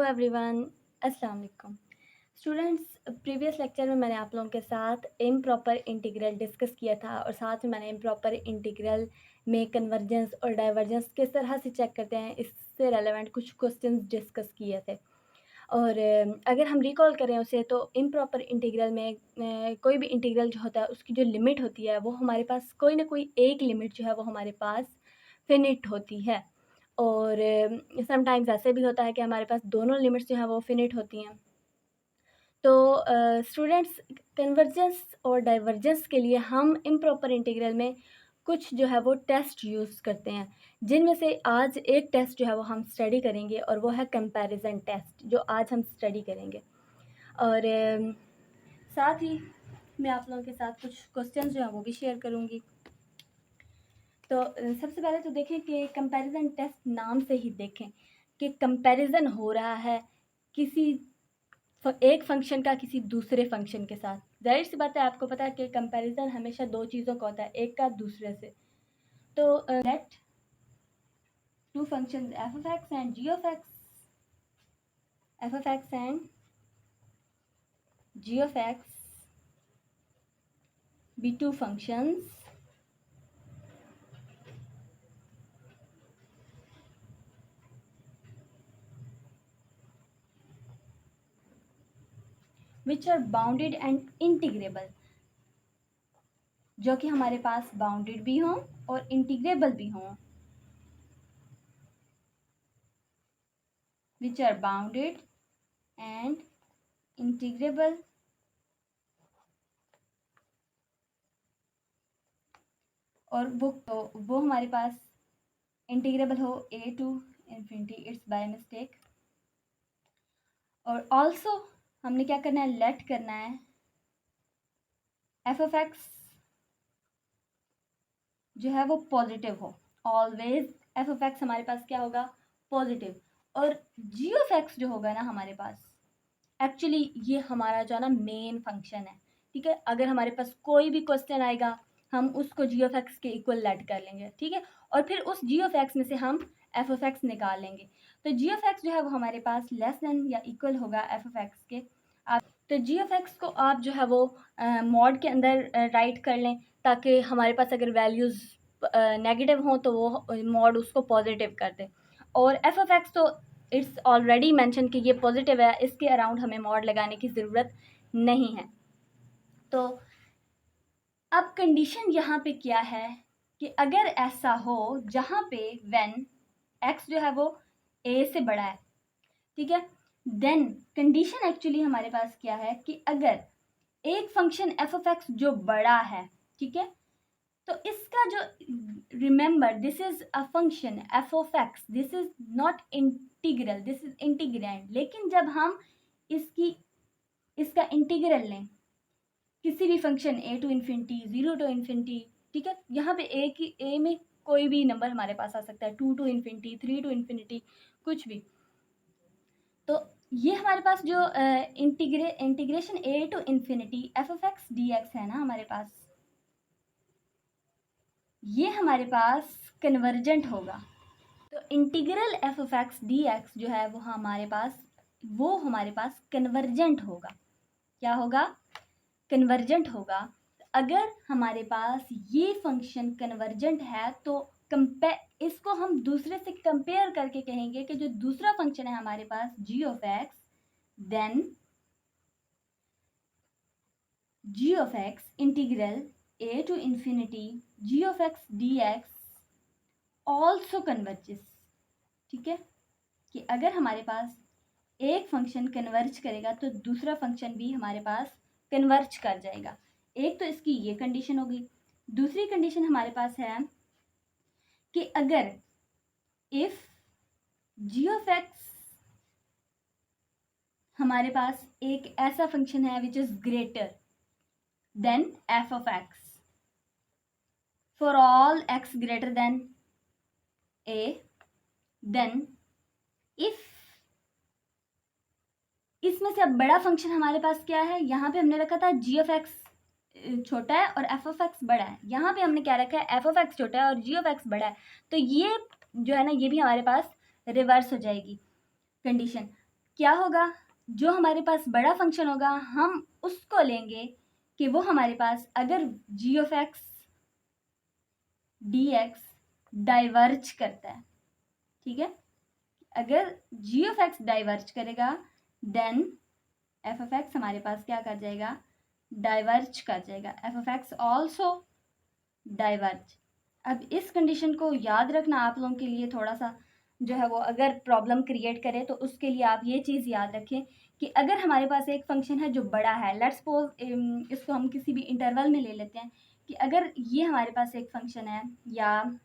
Everyone, अस्सलाम वालेकुम। Students, previous lecture में मैंने आप लोगों के साथ इम्प्रॉपर इंटीग्रल डिस्कस किया था और साथ में मैंने इम्प्रॉपर इंटीग्रल में कन्वर्जेंस और डाइवर्जेंस किस तरह से चेक करते हैं इससे रेलेवेंट कुछ क्वेश्चंस डिस्कस किए थे। और अगर हम रिकॉल करें उसे तो इम्प्रॉपर इंटीग्रल में कोई भी इंटीग्रल जो होता है उसकी जो लिमिट होती है वो हमारे पास कोई ना कोई एक लिमिट जो है वो हमारे पास फिनिट होती है। और समटाइम्स ऐसे भी होता है कि हमारे पास दोनों लिमिट्स जो हैं वो फिनिट होती हैं। तो स्टूडेंट्स, कन्वर्जेंस और डाइवर्जेंस के लिए हम इम्प्रॉपर इंटीग्रल में कुछ जो है वो टेस्ट यूज़ करते हैं, जिनमें से आज एक टेस्ट जो है वो हम स्टडी करेंगे और वो है कंपैरिजन टेस्ट, जो आज हम स्टडी करेंगे। और साथ ही मैं आप लोगों के साथ कुछ क्वेश्चंस जो है वो भी शेयर करूँगी। तो सबसे पहले तो देखें कि कंपैरिजन टेस्ट नाम से ही देखें कि कंपैरिजन हो रहा है किसी एक फंक्शन का किसी दूसरे फंक्शन के साथ। जाहिर सी बात है, आपको पता है कि कंपैरिजन हमेशा दो चीज़ों का होता है, एक का दूसरे से। तो let two functions F of X and G of X, F of X and G of X be two functions which are bounded and integrable, जो कि हमारे पास बाउंडेड भी हों और इंटीग्रेबल भी हों। which are bounded and integrable और वो हमारे पास इंटीग्रेबल हो a to infinity it's by mistake. और ऑल्सो हमने क्या करना है, लेट करना है एफ ऑफ एक्स जो है वो पॉजिटिव हो। ऑलवेज एफ ऑफ एक्स हमारे पास क्या होगा, पॉजिटिव। और जी ऑफ एक्स जो होगा ना हमारे पास, एक्चुअली ये हमारा जो है ना मेन फंक्शन है, ठीक है। अगर हमारे पास कोई भी क्वेश्चन आएगा हम उसको जी ऑफ एक्स के इक्वल लेट कर लेंगे, ठीक है। और फिर उस जी ऑफ एक्स में से हम एफ ऑफ एक्स निकाल लेंगे। तो जी ऑफ एक्स जो है वो हमारे पास लेस देन या इक्वल होगा एफ ऑफ एक्स के। आप तो जी ऑफ एक्स को आप जो है वो मॉड के अंदर राइट कर लें, ताकि हमारे पास अगर वैल्यूज़ नेगेटिव हों तो वो मॉड उसको पॉजिटिव कर दे। और एफ ऑफ एक्स तो इट्स ऑलरेडी मेंशन कि ये पॉजिटिव है, इसके अराउंड हमें मॉड लगाने की ज़रूरत नहीं है। तो अब कंडीशन यहाँ पे क्या है कि अगर ऐसा हो जहाँ पे व्हेन x जो है वो a से बड़ा है, ठीक है, देन कंडीशन एक्चुअली हमारे पास क्या है कि अगर एक फंक्शन एफ ऑफ एक्स जो बड़ा है, ठीक है, तो इसका जो, remember this is a function f of x, this is not integral, this is integrand. लेकिन जब हम इसका इंटीग्रल लें किसी भी function a to infinity, 0 to infinity, ठीक है, यहाँ पे a में कोई भी नंबर हमारे पास आ सकता है, 2 टू इन्फिनिटी, 3 टू इन्फिनिटी, कुछ भी। तो ये हमारे पास जो integration a to infinity f of x d x है ना हमारे पास, ये हमारे पास कन्वर्जेंट होगा। तो integral F of x d x जो है वो हमारे पास कन्वर्जेंट होगा। क्या होगा, कन्वर्जेंट होगा। अगर हमारे पास ये फंक्शन कन्वर्जेंट है तो इसको हम दूसरे से कंपेयर करके कहेंगे कि जो दूसरा फंक्शन है हमारे पास g of x, then g of x integral a to infinity g of x d x also converges, ठीक है, कि अगर हमारे पास एक फंक्शन कन्वर्ज करेगा तो दूसरा फंक्शन भी हमारे पास कन्वर्ज कर जाएगा। एक तो इसकी ये कंडीशन होगी। दूसरी कंडीशन हमारे पास है कि अगर इफ जी ऑफ एक्स हमारे पास एक ऐसा फंक्शन है which is greater than f of x for all x greater than a, then if इसमें से अब बड़ा फंक्शन हमारे पास क्या है, यहाँ पे हमने रखा था जी ऑफ एक्स छोटा है और एफ ऑफ एक्स बड़ा है। यहाँ पे हमने क्या रखा है, एफ ऑफ एक्स छोटा है और जी ऑफ एक्स बड़ा है। तो ये जो है ना ये भी हमारे पास रिवर्स हो जाएगी कंडीशन। क्या होगा, जो हमारे पास बड़ा फंक्शन होगा हम उसको लेंगे कि वो हमारे पास अगर g of x d x diverge करता है, ठीक है, अगर जी ऑफ एक्स डाइवर्ज करेगा देन एफ ऑफ एक्स हमारे पास क्या कर जाएगा, डाइवर्ज कर जाएगा, f of x also diverge. अब इस कंडीशन को याद रखना आप लोगों के लिए थोड़ा सा जो है वो अगर प्रॉब्लम क्रिएट करे तो उसके लिए आप ये चीज़ याद रखें कि अगर हमारे पास एक फंक्शन है जो बड़ा है, लेट्स सपोज इसको हम किसी भी इंटरवल में ले लेते हैं कि अगर ये हमारे पास एक फंक्शन है या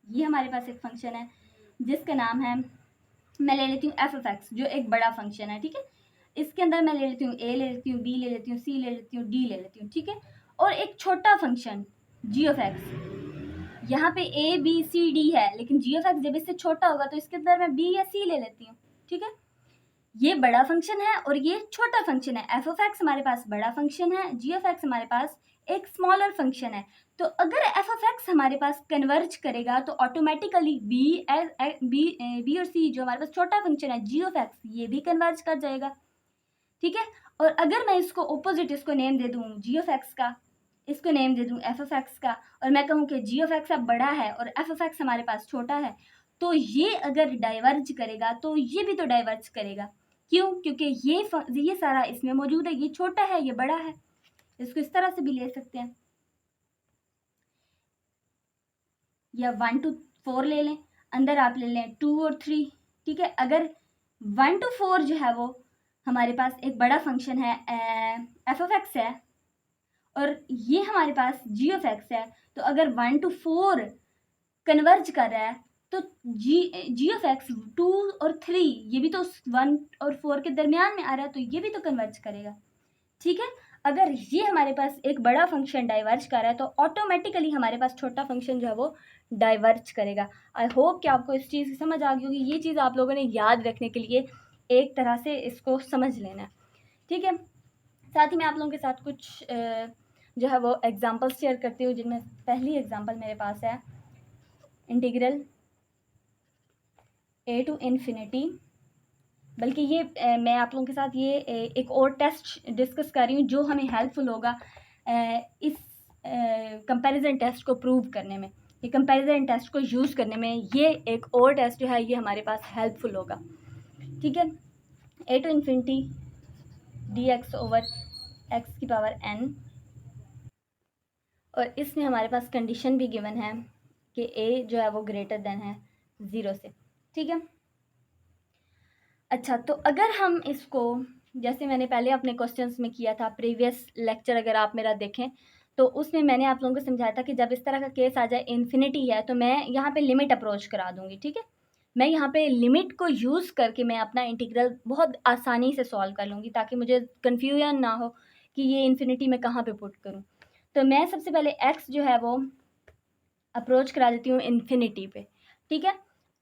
ये हमारे पास एक फंक्शन है जिसका नाम है, मैं ले लेती हूँ एफ ऑफ एक्स जो एक बड़ा फंक्शन है, ठीक है, इसके अंदर मैं ले लेती हूँ ए ले लेती हूँ, बी ले लेती हूँ, सी ले लेती हूँ, डी ले लेती हूँ, ठीक है, और एक छोटा फंक्शन जी ऑफ एक्स, यहाँ पे ए बी सी डी है लेकिन जी ऑफ एक्स जब इससे छोटा होगा तो इसके अंदर मैं बी या सी ले लेती हूँ, ठीक है, ये बड़ा फंक्शन है और ये छोटा फंक्शन है, एफ ऑफ एक्स हमारे पास बड़ा फंक्शन है, जी ऑफ एक्स हमारे पास एक स्मॉलर फंक्शन है, तो अगर एफ ऑफ एक्स हमारे पास कन्वर्ज करेगा तो ऑटोमेटिकली बी और सी जो हमारे पास छोटा फंक्शन है जी ऑफ एक्स ये भी कन्वर्ज कर जाएगा, ठीक है, और अगर मैं इसको ऑपोजिट इसको नेम दे दूँ जी ऑफ एक्स का, इसको नेम दे दूँ एफ ऑफ एक्स का, और मैं कहूँ कि जी ऑफ एक्स अब बड़ा है और एफ ऑफ एक्स हमारे पास छोटा है, तो ये अगर डाइवर्ज करेगा तो ये भी तो डाइवर्ज करेगा, क्यों, क्योंकि ये सारा इसमें मौजूद है, ये छोटा है ये बड़ा है, इसको इस तरह से भी ले सकते हैं, या 1 to 4 ले लें, अंदर आप ले लें 2 और 3, ठीक है, अगर 1 to 4 जो है वो हमारे पास एक बड़ा फंक्शन है एफ ऑफ एक्स है और ये हमारे पास जी ऑफ एक्स है, तो अगर 1 to 4 कन्वर्ज कर रहा है तो जी ऑफ एक्स 2 और 3 ये भी तो 1 और 4 के दरमियान में आ रहा है तो ये भी तो कन्वर्ज करेगा, ठीक है, अगर ये हमारे पास एक बड़ा फंक्शन डाइवर्ज कर रहा है तो ऑटोमेटिकली हमारे पास छोटा फंक्शन जो है वो डाइवर्ज करेगा। आई होप कि आपको इस चीज़ की समझ आ गई होगी, ये चीज़ आप लोगों ने याद रखने के लिए एक तरह से इसको समझ लेना है, ठीक है, साथ ही मैं आप लोगों के साथ कुछ जो है वो एग्जांपल्स शेयर करती हूँ, जिनमें पहली एग्जांपल मेरे पास है इंटीग्रल ए टू इन्फिनिटी, बल्कि ये मैं आप लोगों के साथ ये एक और टेस्ट डिस्कस कर रही हूँ जो हमें हेल्पफुल होगा इस कंपैरिजन टेस्ट को प्रूव करने में, ये कंपैरिजन टेस्ट को यूज़ करने में ये एक और टेस्ट जो है ये हमारे पास हेल्पफुल होगा, ठीक है, a to infinity d x over x की पावर एन, और इसमें हमारे पास कंडीशन भी गिवन है कि ए जो है वो ग्रेटर देन है 0 से, ठीक है, अच्छा, तो अगर हम इसको जैसे मैंने पहले अपने क्वेश्चंस में किया था, प्रीवियस लेक्चर अगर आप मेरा देखें तो उसमें मैंने आप लोगों को समझाया था कि जब इस तरह का केस आ जाए इन्फिनिटी है तो मैं यहाँ पे लिमिट अप्रोच करा दूँगी, ठीक है, मैं यहाँ पे लिमिट को यूज़ करके मैं अपना इंटीग्रल बहुत आसानी से सॉल्व कर लूँगी ताकि मुझे कन्फ्यूजन ना हो कि ये इन्फिनिटी मैं कहाँ पे पुट करूँ, तो मैं सबसे पहले एक्स जो है वो अप्रोच करा देती हूँ इन्फिनिटी पे, ठीक है,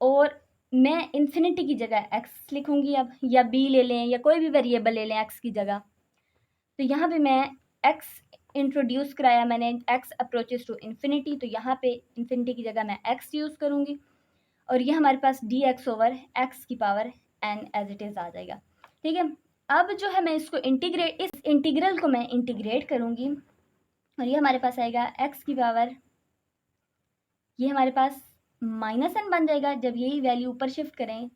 और मैं इन्फिनिटी की जगह एक्स लिखूँगी अब, या बी ले लें या कोई भी वेरिएबल ले लें एक्स की जगह, तो यहाँ पे मैं एक्स इंट्रोड्यूस कराया मैंने, एक्स अप्रोचेस टू इन्फिनिटी, तो यहाँ पे इन्फिनिटी की जगह मैं एक्स यूज़ करूँगी और ये हमारे पास डी एक्स ओवर एक्स की power n as it is आ जाएगा, ठीक है, अब जो है मैं इसको इस इंटीग्रल को मैं इंटीग्रेट करूँगी और ये हमारे पास आएगा एक्स की पावर, ये हमारे पास माइनस एन बन जाएगा, जब यही वैल्यू ऊपर शिफ्ट करें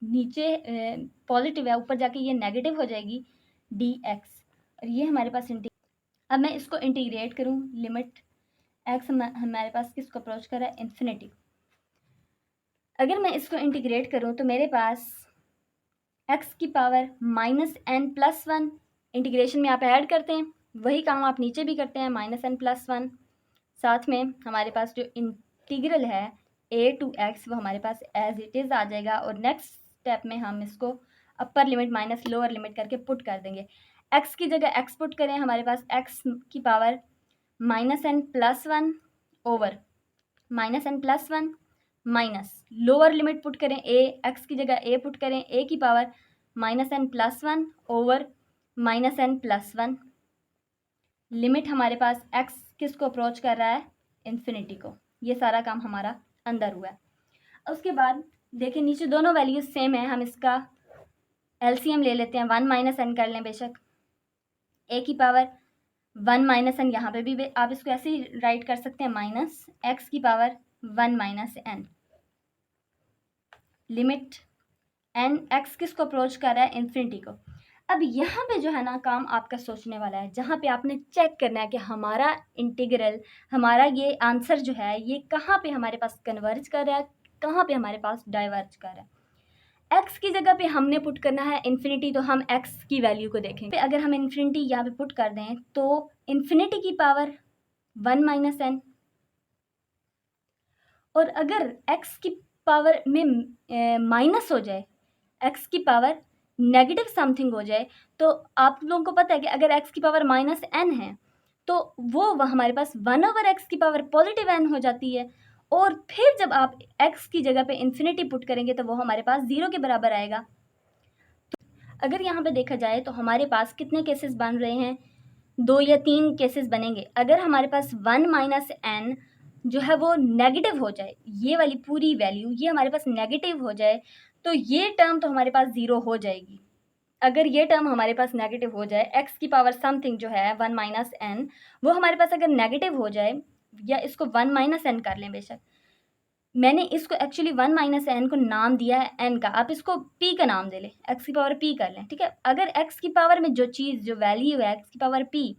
नीचे पॉजिटिव है, ऊपर जाके ये नेगेटिव हो जाएगी डी एक्स, और ये हमारे पास अब मैं इसको इंटीग्रेट करूँ, लिमिट एक्स हमारे पास किसको अप्रोच कर रहा है इन्फिनिटी, अगर मैं इसको इंटीग्रेट करूँ तो मेरे पास एक्स की power minus n plus one, integration में आप ऐड करते हैं वही काम आप नीचे भी करते हैं, माइनस एन प्लस वन, साथ में हमारे पास जो इंटीग्रल है ए टू एक्स वो हमारे पास एज इट इज़ आ जाएगा, और नेक्स्ट स्टेप में हम इसको upper limit minus lower limit करके पुट कर देंगे, एक्स की जगह एक्स पुट करें, हमारे पास एक्स की power minus n plus one over minus n plus one minus lower limit put करें, ए एक्स की जगह ए पुट करें, ए की power minus n plus one over minus n plus one, limit हमारे पास एक्स किसको approach कर रहा है इन्फिनिटी को, ये सारा काम हमारा अंदर हुआ है। उसके बाद देखिए नीचे दोनों वैल्यूज सेम है, हम इसका एलसीएम ले लेते हैं, 1 माइनस एन कर लें बेशक, ए की पावर 1 माइनस एन, यहाँ पे भी आप इसको ऐसे ही राइट कर सकते हैं, माइनस एक्स की power 1 minus n, limit n x किसको अप्रोच कर रहा है, इन्फिनिटी को। अब यहाँ पे जो है ना काम आपका सोचने वाला है, जहाँ पे आपने चेक करना है कि हमारा इंटीग्रल, हमारा ये आंसर जो है ये कहाँ पे हमारे पास कन्वर्ज कर रहा है, कहाँ पे हमारे पास डाइवर्ज कर रहा है। एक्स की जगह पे हमने पुट करना है इन्फिनिटी, तो हम एक्स की वैल्यू को देखेंगे। अगर हम इन्फिनिटी यहाँ पे पुट कर दें तो इन्फिनिटी की पावर 1 माइनस एन, और अगर एक्स की पावर में माइनस हो जाए, एक्स की पावर नेगेटिव समथिंग हो जाए, तो आप लोगों को पता है कि अगर एक्स की पावर माइनस एन है तो वो हमारे पास 1 ओवर एक्स की पावर पॉजिटिव एन हो जाती है, और फिर जब आप एक्स की जगह पे इन्फिनिटी पुट करेंगे तो वो हमारे पास 0 के बराबर आएगा। अगर यहाँ पे देखा जाए तो हमारे पास कितने केसेस बन रहे हैं, 2 या 3 केसेस बनेंगे। अगर हमारे पास 1 माइनस एन जो है वो नेगेटिव हो जाए, ये वाली पूरी वैल्यू ये हमारे पास नेगेटिव हो जाए, तो ये टर्म तो हमारे पास 0 हो जाएगी। अगर ये टर्म हमारे पास नेगेटिव हो जाए, एक्स की पावर समथिंग जो है 1 माइनस एन, वो हमारे पास अगर नेगेटिव हो जाए, या इसको 1 माइनस एन कर लें बेशक, मैंने इसको एक्चुअली 1 माइनस एन को नाम दिया है एन का, आप इसको पी का नाम दे लें, एक्स की पावर पी कर लें, ठीक है। अगर एक्स की पावर में जो चीज़, जो वैल्यू है एक्स की पावर पी,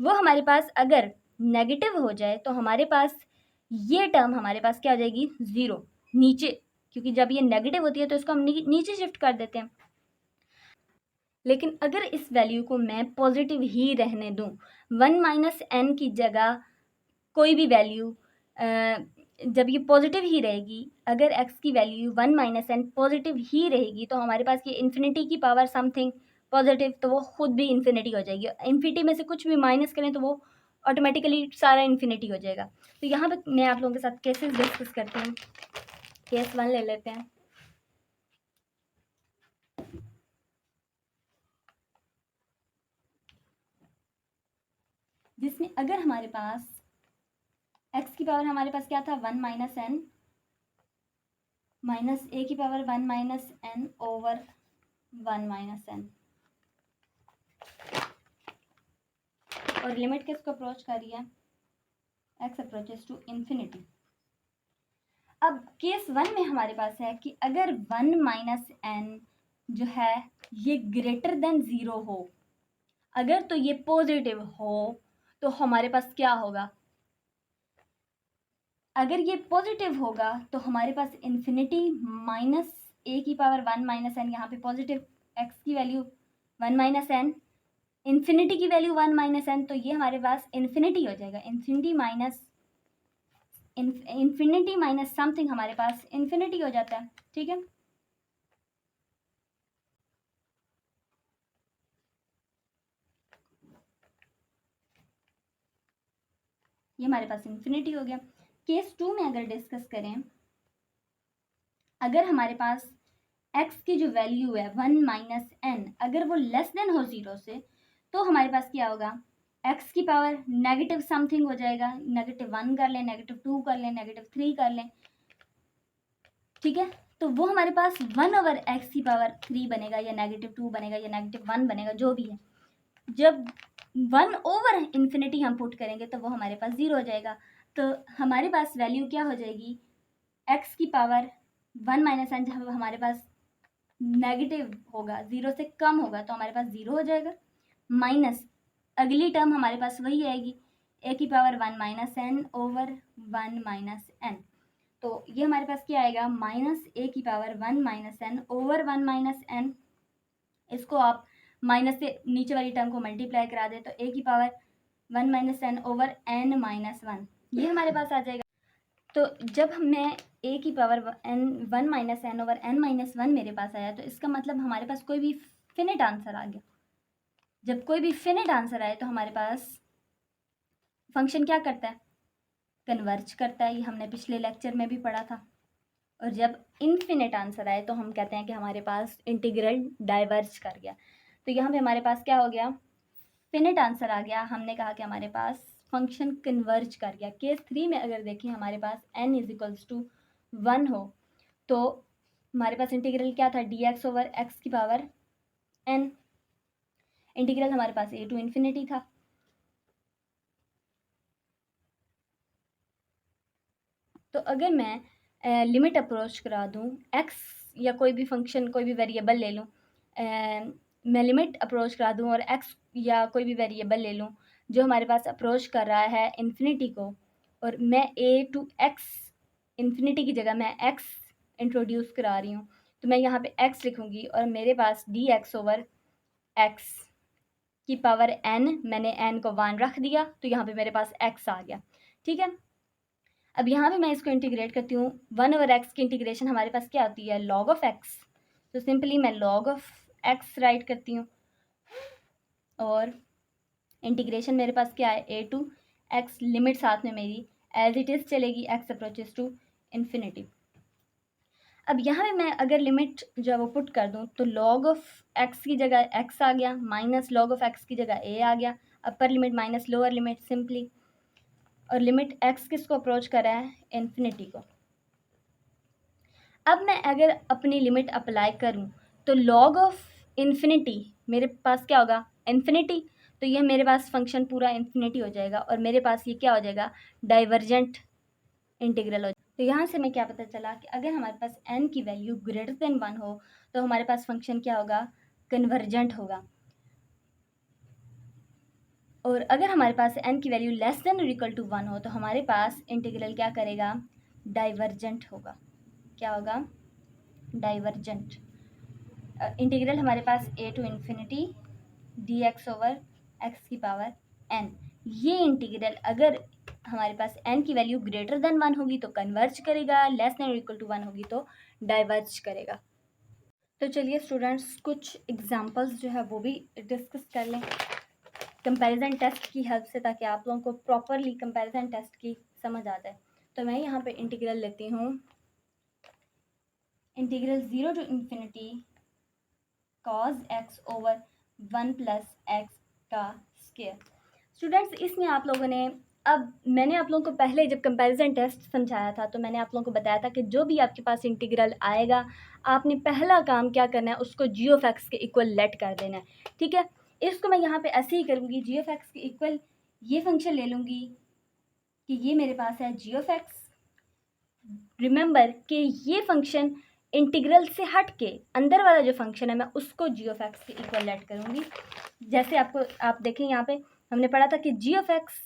वो हमारे पास अगर नेगेटिव हो जाए तो हमारे पास ये टर्म हमारे पास क्या हो जाएगी, 0 नीचे, क्योंकि जब ये नेगेटिव होती है तो इसको हम नीचे शिफ्ट कर देते हैं। लेकिन अगर इस वैल्यू को मैं पॉजिटिव ही रहने दूं, 1 माइनस एन की जगह कोई भी वैल्यू जब ये पॉजिटिव ही रहेगी, अगर x की वैल्यू 1 माइनस एन पॉजिटिव ही रहेगी, तो हमारे पास ये इन्फिनिटी की पावर समथिंग पॉजिटिव, तो वो खुद भी इन्फिनिटी हो जाएगी। इन्फिनिटी में से कुछ भी माइनस करें तो वो ऑटोमेटिकली सारा इन्फिनिटी हो जाएगा। तो यहाँ पे मैं आप लोगों के साथ केसेस डिस्कस करती हूँ। केस 1 ले लेते हैं, जिसमें अगर हमारे पास x की पावर हमारे पास क्या था, 1 माइनस एन, माइनस ए की power 1 minus n over 1 minus n, और लिमिट किसको अप्रोच कर रही है, x अप्रोचेस टू इन्फिनिटी। अब केस 1 में हमारे पास है कि अगर 1 माइनस एन जो है ये ग्रेटर देन 0 हो, अगर तो ये पॉजिटिव हो तो हमारे पास क्या होगा, अगर ये पॉजिटिव होगा तो हमारे पास इन्फिनिटी माइनस ए की पावर 1 माइनस एन, यहाँ पे पॉजिटिव x की वैल्यू 1 माइनस एन, इन्फिनिटी की वैल्यू 1 माइनस एन, तो ये हमारे पास इन्फिनिटी हो जाएगा। इन्फिनिटी माइनस समथिंग हमारे पास इन्फिनिटी हो जाता है, ठीक है। ये हमारे पास इन्फिनिटी हो गया। केस 2 में अगर डिस्कस करें, अगर हमारे पास x की जो वैल्यू है 1 माइनस एन, अगर वो लेस देन हो 0 से, तो हमारे पास क्या होगा, x की पावर नेगेटिव समथिंग हो जाएगा, -1 कर लें, -2 कर लें, -3 कर लें, ठीक है। तो वो हमारे पास 1 ओवर एक्स की पावर 3 बनेगा, या -2 बनेगा, या -1 बनेगा, जो भी है। जब 1 ओवर इन्फिनिटी हम पुट करेंगे तो वो हमारे पास 0 हो जाएगा। तो हमारे पास वैल्यू क्या हो जाएगी, x की पावर 1 माइनस एन, जब हमारे पास नेगेटिव होगा, 0 से कम होगा, तो हमारे पास 0 हो जाएगा, माइनस अगली टर्म हमारे पास वही आएगी, ए की power 1 minus n over 1 minus n. तो ये हमारे पास क्या आएगा, माइनस ए की power 1 minus n over 1 minus n. इसको आप माइनस से नीचे वाली टर्म को मल्टीप्लाई करा दे तो ए की power 1 minus n over n minus 1, ये हमारे पास आ जाएगा। तो जब मैं ए की power n 1 minus n over n minus 1 मेरे पास आया, तो इसका मतलब हमारे पास कोई भी फिनिट आंसर आ गया। जब कोई भी फिनिट आंसर आए तो हमारे पास फंक्शन क्या करता है, कन्वर्ज करता है, ये हमने पिछले लेक्चर में भी पढ़ा था। और जब इनफिनिट आंसर आए तो हम कहते हैं कि हमारे पास इंटीग्रल डाइवर्ज कर गया। तो यहाँ पे हमारे पास क्या हो गया, फिनिट आंसर आ गया, हमने कहा कि हमारे पास फंक्शन कन्वर्ज कर गया। केस 3 में अगर देखें, हमारे पास n इज इक्वल्स टू 1 हो, तो हमारे पास इंटीग्रल क्या था, dx ओवर x की पावर एन। इंटीग्रल हमारे पास ए टू इन्फिनिटी था। तो अगर मैं लिमिट अप्रोच करा दूँ एक्स या कोई भी फंक्शन कोई भी वेरिएबल ले लूँ, मैं लिमिट अप्रोच करा दूँ और एक्स या कोई भी वेरिएबल ले लूँ जो हमारे पास अप्रोच कर रहा है इन्फिनिटी को, और मैं ए टू एक्स इन्फिनिटी की जगह मैं एक्स इंट्रोड्यूस करा रही हूँ, तो मैं यहाँ पे एक्स लिखूँगी और मेरे पास डी एक्स ओवर एक्स की पावर एन, मैंने एन को 1 रख दिया तो यहाँ पे मेरे पास एक्स आ गया। ठीक है, अब यहाँ पे मैं इसको इंटीग्रेट करती हूँ। 1 ओवर एक्स की इंटीग्रेशन हमारे पास क्या होती है, लॉग ऑफ एक्स। तो सिंपली मैं लॉग ऑफ एक्स राइट करती हूँ और इंटीग्रेशन मेरे पास क्या है, ए टू एक्स, लिमिट साथ में मेरी एज इट इज़ चलेगी, एक्स अप्रोचेस टू इन्फिनिटी। अब यहाँ पे मैं अगर लिमिट जो है वो पुट कर दूँ तो लॉग ऑफ एक्स की जगह एक्स आ गया, माइनस लॉग ऑफ एक्स की जगह ए आ गया, अपर limit minus lower limit simply, और लिमिट एक्स किसको अप्रोच कर रहा है, इन्फिनिटी को। अब मैं अगर अपनी लिमिट अप्लाई करूं तो लॉग ऑफ इन्फिनिटी मेरे पास क्या होगा, इन्फिनिटी, तो ये मेरे पास फंक्शन पूरा इन्फिनिटी हो जाएगा और मेरे पास ये क्या हो जाएगा, डाइवर्जेंट इंटीग्रल हो जाएगा। तो यहाँ से मैं क्या पता चला कि अगर हमारे पास n की वैल्यू ग्रेटर देन 1 हो तो हमारे पास फंक्शन क्या होगा, कन्वर्जेंट होगा, और अगर हमारे पास n की वैल्यू लेस देन और इक्वल टू 1 हो तो हमारे पास इंटीग्रल क्या करेगा, डाइवर्जेंट होगा। क्या होगा, डाइवर्जेंट। इंटीग्रल हमारे पास a to infinity d x over x की पावर एन, ये इंटीग्रल अगर हमारे पास n की वैल्यू ग्रेटर देन 1 होगी तो कन्वर्ज करेगा, लेस देन और इक्वल टू 1 होगी तो डाइवर्ज करेगा। तो चलिए स्टूडेंट्स कुछ एग्जांपल्स जो है वो भी डिस्कस कर लें कंपैरिजन टेस्ट की हेल्प से, ताकि आप लोगों को प्रॉपरली कंपैरिजन टेस्ट की समझ आ जाए। तो मैं यहाँ पे इंटीग्रल लेती हूँ, integral 0 to infinity cos x over 1 plus x का स्क्वायर। स्टूडेंट्स इसमें आप लोगों ने, अब मैंने आप लोगों को पहले जब कंपैरिजन टेस्ट समझाया था तो मैंने आप लोगों को बताया था कि जो भी आपके पास इंटीग्रल आएगा आपने पहला काम क्या करना है, उसको जी ऑफ एक्स के इक्वल लेट कर देना है। ठीक है, इसको मैं यहाँ पे ऐसे ही करूँगी, जी ऑफ एक्स के इक्वल ये फंक्शन ले लूँगी कि ये मेरे पास है जी ऑफ एक्स। रिमेंबर कि ये फंक्शन इंटीग्रल से हट के अंदर वाला जो फंक्शन है मैं उसको जी ऑफ एक्स के इक्वल लेट करूँगी। जैसे आप देखें यहाँ पे हमने पढ़ा था कि g of x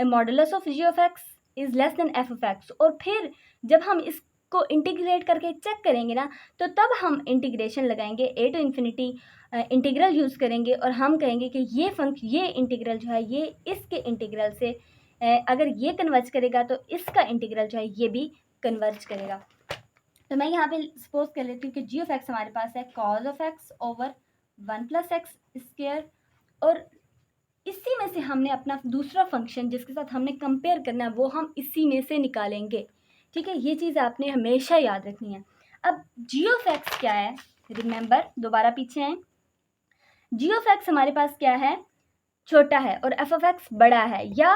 modulus of g of x is less than f of x, और फिर जब हम इसको इंटीग्रेट करके चेक करेंगे ना तो तब हम इंटीग्रेशन लगाएंगे, ए टू इन्फिनिटी इंटीग्रल यूज़ करेंगे और हम कहेंगे कि ये इंटीग्रल जो है ये इसके इंटीग्रल से अगर ये कन्वर्ज करेगा तो इसका इंटीग्रल जो है ये भी कन्वर्ज करेगा। तो मैं यहाँ पे सपोज कर लेती हूँ कि जी ऑफ एक्स हमारे पास है cos of x over 1 plus x square, और इसी में से हमने अपना दूसरा फंक्शन जिसके साथ हमने कंपेयर करना है वो हम इसी में से निकालेंगे। ठीक है, ये चीज़ आपने हमेशा याद रखनी है। अब जी ऑफ एक्स क्या है, रिमेंबर दोबारा पीछे आए, जी ऑफ एक्स हमारे पास क्या है, छोटा है और एफ ऑफ एक्स बड़ा है, या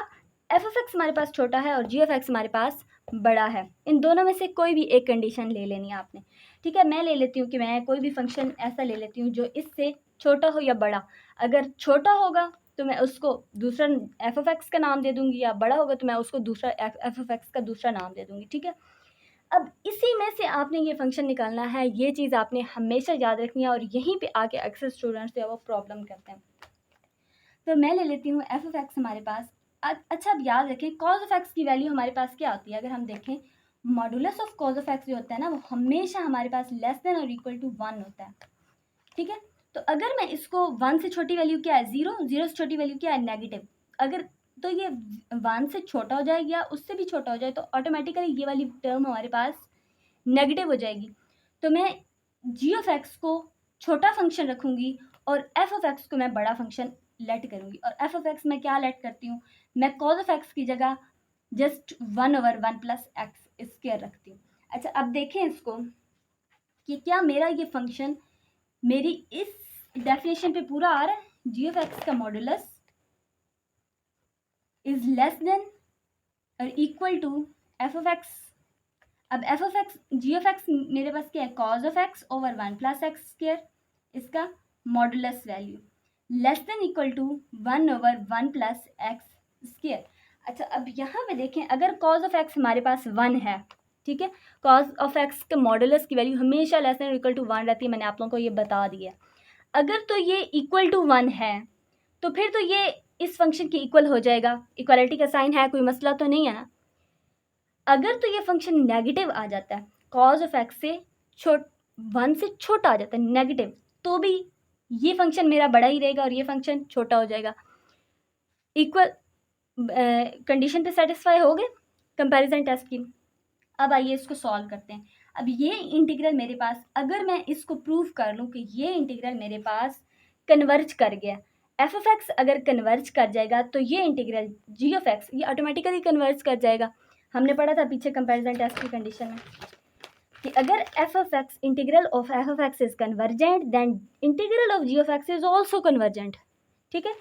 एफ ऑफ एक्स हमारे पास छोटा है और जी ऑफ एक्स हमारे पास बड़ा है। इन दोनों में से कोई भी एक कंडीशन ले लेनी है आपने। ठीक है, मैं ले लेती हूँ कि मैं कोई भी फंक्शन ऐसा ले लेती हूँ जो इससे छोटा हो या बड़ा। अगर छोटा होगा तो मैं उसको दूसरा एफ ऑफ एक्स का नाम दे दूँगी, या बड़ा होगा तो मैं उसको दूसरा एफ ऑफ एक्स का दूसरा नाम दे दूँगी। ठीक है, अब इसी में से आपने ये फंक्शन निकालना है, ये चीज़ आपने हमेशा याद रखनी है, और यहीं पे आके अक्सर स्टूडेंट्स जो है वो प्रॉब्लम करते हैं। तो मैं ले लेती हूँ एफ ऑफ एक्स हमारे पास। अच्छा, अब याद रखें कॉज ऑफ एक्स की वैल्यू हमारे पास क्या होती है, अगर हम देखें modulus of cause of x जो होता है ना वो हमेशा हमारे पास लेस देन और इक्वल टू 1 होता है। ठीक है, तो अगर मैं इसको 1 से छोटी वैल्यू क्या है, 0, 0 से छोटी वैल्यू क्या है, नेगेटिव, अगर तो ये 1 से छोटा हो जाए या उससे भी छोटा हो जाए तो ऑटोमेटिकली ये वाली टर्म हमारे पास नेगेटिव हो जाएगी। तो मैं जी ऑफ एक्स को छोटा फंक्शन रखूँगी और एफ ऑफ एक्स को मैं बड़ा फंक्शन लेट करूँगी, और एफ ऑफ एक्स मैं क्या लेट करती हूँ, मैं कॉज ऑफ एक्स की जगह just 1 over 1 plus x square रखती हूँ। अच्छा, अब देखें इसको कि क्या मेरा ये फंक्शन मेरी इस डेफिनेशन पे पूरा आ रहा है, जी ऑफ एक्स का मॉडुलस इज लेस देन और equal to f of x. अब f of x g of x मेरे पास क्या है, cos of x over 1 plus x square, इसका modulus value less than equal to 1/1 plus x square. अच्छा, अब यहाँ पे देखें, अगर कॉज ऑफ एक्स हमारे पास 1 है, ठीक है, कॉज ऑफ एक्स के मॉडुलस की वैल्यू हमेशा लेस देन इक्वल टू 1 रहती है, मैंने आप लोगों को ये बता दिया। अगर तो ये इक्वल टू 1 है तो फिर तो ये इस फंक्शन के इक्वल हो जाएगा, इक्वालिटी का साइन है, कोई मसला तो नहीं है ना। अगर तो ये फंक्शन नेगेटिव आ जाता है, कॉज ऑफ एक्स से 1 से छोटा आ जाता है नेगेटिव, तो भी ये फंक्शन मेरा बड़ा ही रहेगा और ये फंक्शन छोटा हो जाएगा। इक्वल कंडीशन पे सेटिस्फाई हो गए कंपैरिजन टेस्ट की। अब आइए इसको सॉल्व करते हैं। अब ये इंटीग्रल मेरे पास, अगर मैं इसको प्रूव कर लूँ कि ये इंटीग्रल मेरे पास कन्वर्ज कर गया, एफ ऑफ एक्स अगर कन्वर्ज कर जाएगा तो ये इंटीग्रल जी ऑफ एक्स ये ऑटोमेटिकली कन्वर्ज कर जाएगा। हमने पढ़ा था पीछे कंपैरिजन टेस्ट की कंडीशन में कि अगर f of x integral of f of x is convergent then integral of g of x is also convergent. ठीक है,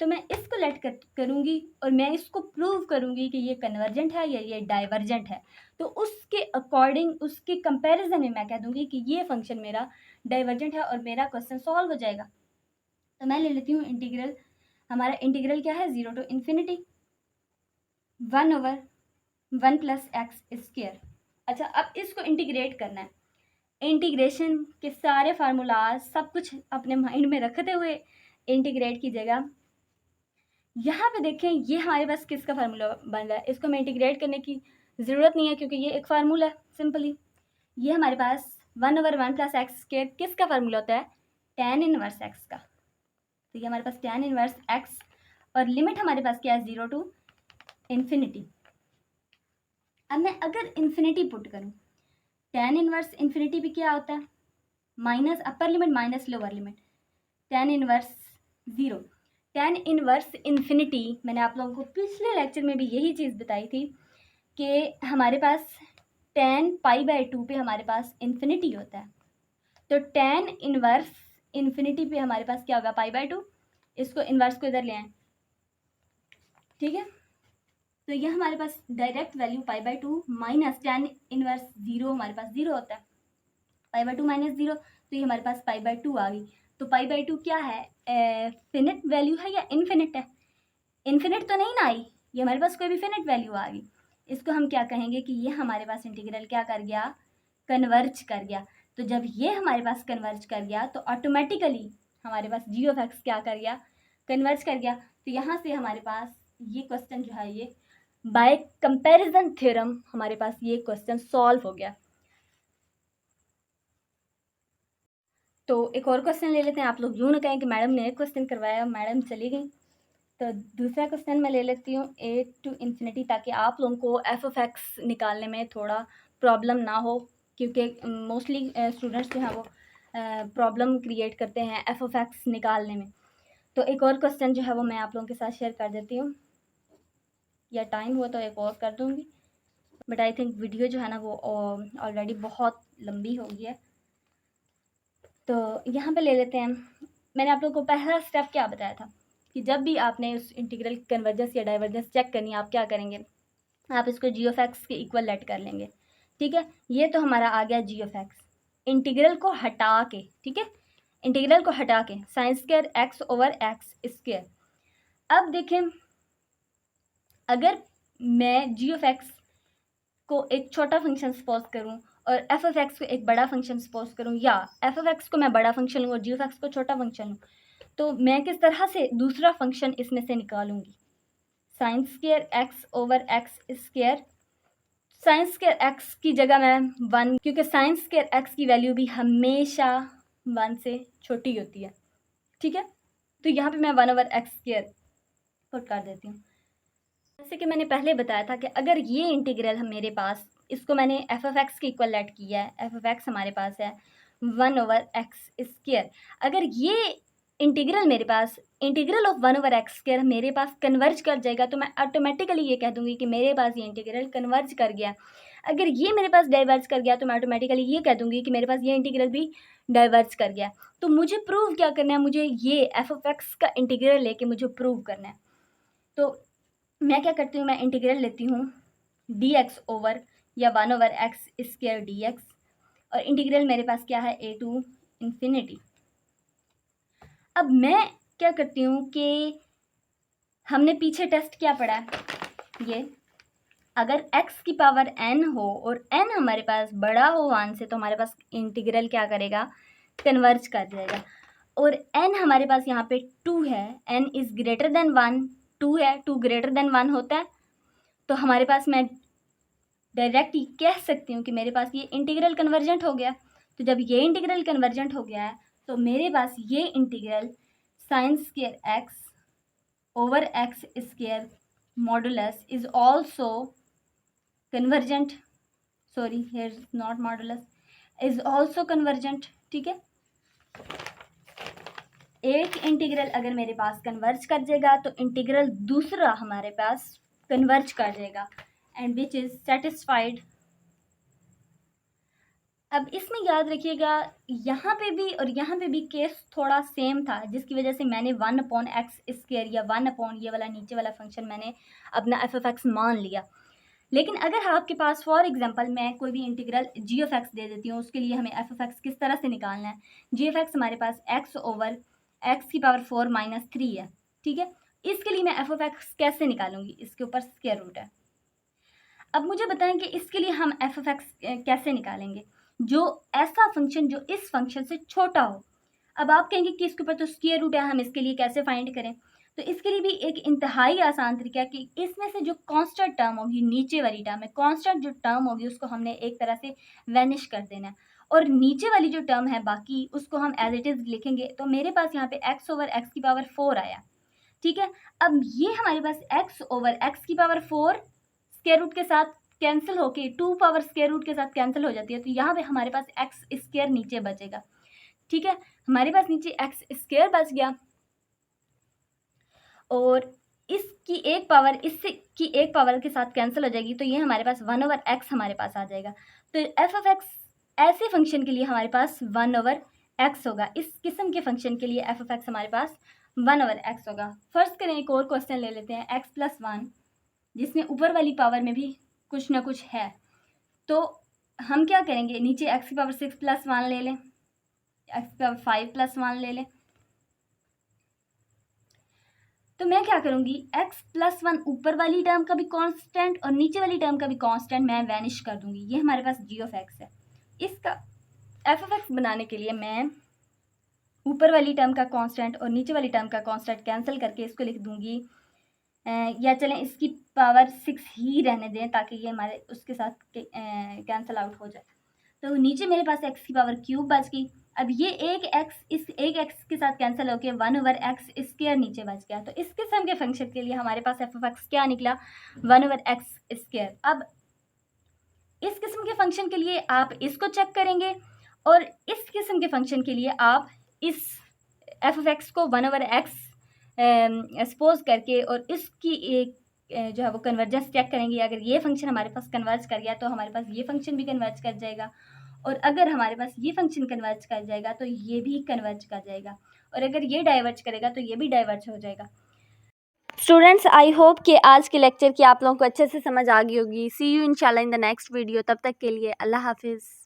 तो मैं इसको लेट करूँगी और मैं इसको प्रूव करूँगी कि ये कन्वर्जेंट है या ये डाइवर्जेंट है। तो उसके अकॉर्डिंग, उसके कंपैरिजन में मैं कह दूँगी कि ये फंक्शन मेरा डाइवर्जेंट है और मेरा क्वेश्चन सॉल्व हो जाएगा। तो मैं ले लेती हूँ इंटीग्रल, हमारा इंटीग्रल क्या है, 0 to ∞ 1/1 प्लस एक्स स्क्वायर। अच्छा, अब इसको इंटीग्रेट करना है। इंटीग्रेशन के सारे फार्मूलाज सब कुछ अपने माइंड में रखते हुए इंटीग्रेट कीजिएगा। यहाँ पे देखें, ये हमारे पास किसका फार्मूला बन रहा है, इसको हमें इंटीग्रेट करने की ज़रूरत नहीं है क्योंकि ये एक फार्मूला है सिंपली। ये हमारे पास 1/1 प्लस एक्स स्क्वायर किसका फार्मूला होता है, tan इनवर्स एक्स का। तो ये हमारे पास tan इनवर्स एक्स और लिमिट हमारे पास क्या है, 0 to ∞। अब मैं अगर इन्फिनिटी पुट करूँ, tan इनवर्स इन्फिनिटी भी क्या होता है, माइनस अपर limit minus lower limit, tan inverse 0। tan inverse infinity, मैंने आप लोगों को पिछले लेक्चर में भी यही चीज़ बताई थी कि हमारे पास tan π/2 पे हमारे पास इन्फिनिटी होता है। तो tan इनवर्स इन्फिनिटी पे हमारे पास क्या होगा, π/2। इसको इनवर्स को इधर ले आए, ठीक है। तो यह हमारे पास direct value π/2 minus tan inverse 0 हमारे पास 0 होता है, π/2 माइनस 0, तो ये हमारे पास π/2 आ गई। तो π/2 क्या है, फिनिट वैल्यू है या इनफिनिट है, इनफिनिट तो नहीं ना आई, ये हमारे पास कोई भी फिनिट वैल्यू आ गई। इसको हम क्या कहेंगे कि ये हमारे पास इंटीग्रल क्या कर गया, कन्वर्ज कर गया। तो जब ये हमारे पास कन्वर्ज कर गया तो ऑटोमेटिकली हमारे पास जी ऑफ एक्स क्या कर गया, कन्वर्ज कर गया। तो यहाँ से हमारे पास ये क्वेश्चन जो है, ये बाय कंपैरिजन थ्योरम हमारे पास ये क्वेश्चन सॉल्व हो गया। तो एक और क्वेश्चन ले लेते हैं। आप लोग यूँ ना कहें कि मैडम ने एक क्वेश्चन करवाया मैडम चली गई। तो दूसरा क्वेश्चन मैं ले लेती हूँ a to ∞, ताकि आप लोगों को एफ ऑफ एक्स निकालने में थोड़ा प्रॉब्लम ना हो, क्योंकि मोस्टली स्टूडेंट्स जो हैं वो प्रॉब्लम क्रिएट करते हैं एफ ऑफ एक्स निकालने में। तो एक और क्वेश्चन जो है वो मैं आप लोगों के साथ शेयर कर देती हूँ, या टाइम हुआ तो एक और कर दूँगी, बट आई थिंक वीडियो जो है ना वो ऑलरेडी बहुत लंबी हो गई है। तो यहाँ पे ले लेते हैं। मैंने आप लोगों को पहला स्टेप क्या बताया था कि जब भी आपने उस इंटीग्रल कन्वर्जेंस या डाइवर्जेंस चेक करनी है, आप क्या करेंगे, आप इसको जी ऑफ एक्स के इक्वल लेट कर लेंगे। ठीक है, ये तो हमारा आ गया जी ऑफ एक्स। इंटीग्रल को हटा के, ठीक है, इंटीग्रल को हटा के sign square x over x square. अब देखें, अगर मैं जी ऑफ एक्स को एक छोटा फंक्शन सपोज करूं और एफ ऑफ एक्स को एक बड़ा फंक्शन सपोज करूं, या एफ ऑफ एक्स को मैं बड़ा फंक्शन लूँ और जी ऑफ एक्स को छोटा फंक्शन लूँ, तो मैं किस तरह से दूसरा फंक्शन इसमें से निकालूंगी, sine square x over x square. Sine square x की जगह मैं 1, क्योंकि साइन स्क्वायर एक्स की वैल्यू भी हमेशा 1 से छोटी होती है, ठीक है। तो यहाँ पे मैं 1/x² पुट कर देती हूँ। जैसे कि मैंने पहले बताया था कि अगर ये इंटीग्रल हम मेरे पास, इसको मैंने एफ ऑफ एक्स के इक्वल लेट किया है, एफ ऑफ एक्स हमारे पास है 1/x²। अगर ये इंटीग्रल मेरे पास, इंटीग्रल ऑफ 1/x² मेरे पास कन्वर्ज कर जाएगा, तो मैं ऑटोमेटिकली ये कह दूंगी कि मेरे पास ये इंटीग्रल कन्वर्ज कर गया। अगर ये मेरे पास डाइवर्ज कर गया तो मैं ऑटोमेटिकली ये कह दूंगी कि मेरे पास ये इंटीग्रल भी डाइवर्ज कर गया। तो मुझे प्रूव क्या करना है, मुझे ये एफ ऑफ एक्स का इंटीग्रल लेके मुझे प्रूव करना है। तो मैं क्या करती हूँ, मैं इंटीग्रल लेती हूँ डी एक्स ओवर या 1/x² dx, और इंटीग्रल मेरे पास क्या है, a to ∞। अब मैं क्या करती हूँ कि हमने पीछे टेस्ट क्या पढ़ा है, ये अगर x की पावर n हो और n हमारे पास बड़ा हो 1 से, तो हमारे पास इंटीग्रल क्या करेगा, कन्वर्ज कर जाएगा। और n हमारे पास यहाँ पे 2 है, n इज़ ग्रेटर देन 1, 2 है, 2 ग्रेटर देन 1 होता है, तो हमारे पास मैं डायरेक्ट कह सकती हूँ कि मेरे पास ये इंटीग्रल कन्वर्जेंट हो गया। तो जब ये इंटीग्रल कन्वर्जेंट हो गया है तो मेरे पास ये integral sine square x over x square modulus is also convergent, sorry here not modulus, is also convergent. ठीक है, एक इंटीग्रल अगर मेरे पास कन्वर्ज कर जाएगा तो इंटीग्रल दूसरा हमारे पास कन्वर्ज कर जाएगा, एंड विच इज सेटिस्फाइड। अब इसमें याद रखिएगा यहाँ पे भी और यहाँ पे भी केस थोड़ा सेम था, जिसकी वजह से मैंने 1/x² या 1 ये वाला नीचे वाला फंक्शन मैंने अपना f(x) मान लिया। लेकिन अगर आपके पास फॉर एग्जांपल मैं कोई भी इंटीग्रल g(x) दे देती हूँ, उसके लिए हमें f(x) किस तरह से निकालना है। g(x) हमारे पास x ओवर x की पावर 4 - 3 है। ठीक है, इसके लिए मैं f(x) कैसे निकालूंगी, इसके ऊपर स्क्वायर रूट है। अब मुझे बताएं कि इसके लिए हम f(x) कैसे निकालेंगे, जो ऐसा फंक्शन जो इस फंक्शन से छोटा हो। अब आप कहेंगे कि इसके ऊपर तो स्क्वायर रूट है, हम इसके लिए कैसे फाइंड करें। तो इसके लिए भी एक इंतहाई आसान तरीका है कि इसमें से जो कांस्टेंट टर्म होगी, नीचे वाली टर्म है, कांस्टेंट जो टर्म होगी उसको हमने एक तरह से वैनिश कर देना है, और नीचे वाली जो टर्म है बाकी उसको हम एज इट इज़ लिखेंगे। तो मेरे पास यहाँ पे x ओवर x की पावर 4 आया। ठीक है, अब ये हमारे पास x ओवर x की पावर 4 स्क्वायर रूट के साथ कैंसिल होके 2 पावर स्क्वायर रूट के साथ कैंसिल हो जाती है, तो यहाँ पे हमारे पास एक्स स्क्वायर नीचे बचेगा। ठीक है, हमारे पास नीचे एक्स स्क्वायर बच गया, और इसकी एक पावर इससे की एक पावर के साथ कैंसिल हो जाएगी, तो ये हमारे पास 1/x हमारे पास आ जाएगा। तो f(x) ऐसे फंक्शन के लिए हमारे पास 1/x होगा। इस किस्म के फंक्शन के लिए f(x) हमारे पास 1/x होगा। फर्स्ट करें, एक और क्वेश्चन ले लेते हैं, x+1, जिसमें ऊपर वाली पावर में भी कुछ ना कुछ है। तो हम क्या करेंगे, नीचे x की पावर 6 + 1 ले लें, x की पावर 5 + 1 ले लें। तो मैं क्या करूँगी, x+1 ऊपर वाली टर्म का भी कांस्टेंट और नीचे वाली टर्म का भी कांस्टेंट मैं वैनिश कर दूंगी। ये हमारे पास g(x) है। इसका f(x) बनाने के लिए मैं ऊपर वाली टर्म का कांस्टेंट और नीचे वाली टर्म का कांस्टेंट कैंसिल करके इसको लिख दूंगी, या चलें इसकी पावर 6 ही रहने दें ताकि ये हमारे उसके साथ कैंसिल आउट हो जाए। तो नीचे मेरे पास x की पावर क्यूब बच गई। अब ये एक x इस एक x के साथ कैंसिल होकर 1/x² नीचे बच गया। तो इस किस्म के फंक्शन के लिए हमारे पास f(x) क्या निकला, 1/x²। अब इस किस्म के फंक्शन के लिए आप इसको चेक करेंगे, और इस किस्म के फंक्शन के लिए आप इस f(x) को 1/x सपोज करके और इसकी एक जो है वो कन्वर्जेंस चेक करेंगे। अगर ये फंक्शन हमारे पास कन्वर्ज कर गया तो हमारे पास ये फंक्शन भी कन्वर्ज कर जाएगा, और अगर हमारे पास ये फंक्शन कन्वर्ज कर जाएगा तो ये भी कन्वर्ज कर जाएगा, और अगर ये डाइवर्ज करेगा तो ये भी डाइवर्ज हो जाएगा। स्टूडेंट्स, आई होप कि आज के लेक्चर की आप लोगों को अच्छे से समझ आ गई होगी। सी यू इंशाल्लाह इन द नेक्स्ट वीडियो। तब तक के लिए अल्लाह हाफिज़।